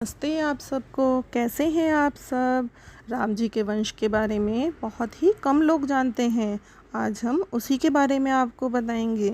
नमस्ते आप सबको। कैसे हैं आप सब। राम जी के वंश के बारे में बहुत ही कम लोग जानते हैं। आज हम उसी के बारे में आपको बताएंगे।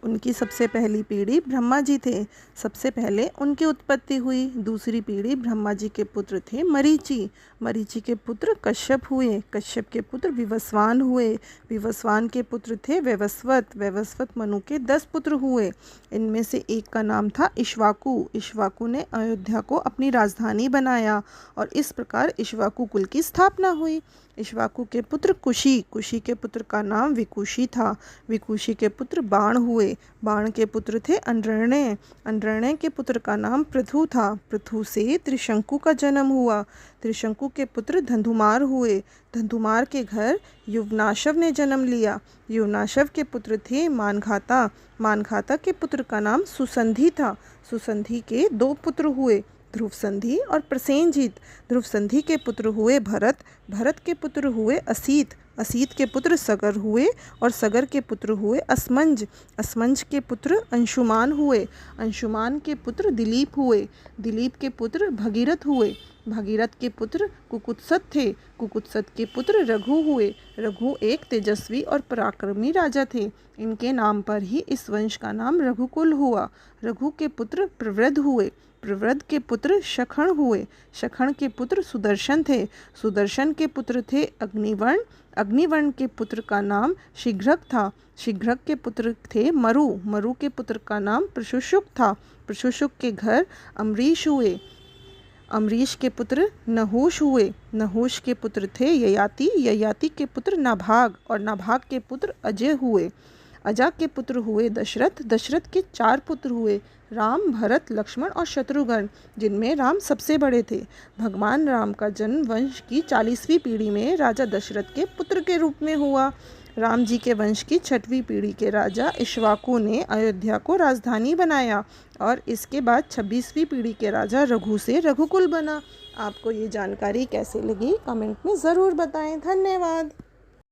उनकी सबसे पहली पीढ़ी ब्रह्मा जी थे। सबसे पहले उनकी उत्पत्ति हुई। दूसरी पीढ़ी ब्रह्मा जी के पुत्र थे मरीचि। मरीचि के पुत्र कश्यप हुए। कश्यप के पुत्र विवस्वान हुए। विवस्वान के पुत्र थे वैवस्वत। वैवस्वत मनु के 10 पुत्र हुए। इनमें से एक का नाम था इक्ष्वाकु। इक्ष्वाकु ने अयोध्या को अपनी राजधानी बनाया और इस प्रकार इक्ष्वाकु कुल की स्थापना हुई। इक्ष्वाकु के पुत्र कुशी। कुशी के पुत्र का नाम विकुशी था। विकुशी के पुत्र बाण हुए। बाण के पुत्र थे अनरण्य। अनरण्य के पुत्र का नाम पृथु था। पृथु से त्रिशंकु का जन्म हुआ। त्रिशंकु के पुत्र धंधुमार हुए। धंधुमार के घर युवनाशव ने जन्म लिया। युवनाशव के पुत्र थे मानघाता। मानघाता के पुत्र का नाम सुसंधि था। सुसंधि के 2 पुत्र हुए, ध्रुव संधि और प्रसेनजीत। ध्रुव संधि के पुत्र हुए भरत। भरत के पुत्र हुए असीत। असीत के पुत्र सगर हुए और सगर के पुत्र हुए असमंज। असमंज के पुत्र अंशुमान हुए। अंशुमान के पुत्र दिलीप हुए। दिलीप के पुत्र भगीरथ हुए। भगीरथ के पुत्र कुकुत्सत थे। कुकुत्सत के पुत्र रघु हुए। रघु एक तेजस्वी और पराक्रमी राजा थे। इनके नाम पर ही इस वंश का नाम रघुकुल हुआ। रघु के पुत्र प्रवृद्ध हुए। प्रवृद्ध के पुत्र शखण हुए। शखण के पुत्र सुदर्शन थे। सुदर्शन के पुत्र थे अग्निवर्ण। अग्निवर्ण के पुत्र का नाम शीघ्रक था। शीघ्रक के पुत्र थे मरु। मरु के पुत्र का नाम प्रशुशुक था। प्रशुशुक के घर अम्बरीश हुए। अम्बरीश के पुत्र नहुष हुए। नहुष के पुत्र थे ययाति। ययाति के पुत्र नाभाग और नाभाग के पुत्र अजय हुए। अजा के पुत्र हुए दशरथ। दशरथ के 4 पुत्र हुए, राम, भरत, लक्ष्मण और शत्रुघ्न, जिनमें राम सबसे बड़े थे। भगवान राम का जन्म वंश की 40वीं पीढ़ी में राजा दशरथ के पुत्र के रूप में हुआ। राम जी के वंश की 6वीं पीढ़ी के राजा इक्ष्वाकु ने अयोध्या को राजधानी बनाया और इसके बाद 26वीं पीढ़ी के राजा रघु से रघुकुल बना। आपको ये जानकारी कैसे लगी कमेंट में ज़रूर बताएं। धन्यवाद।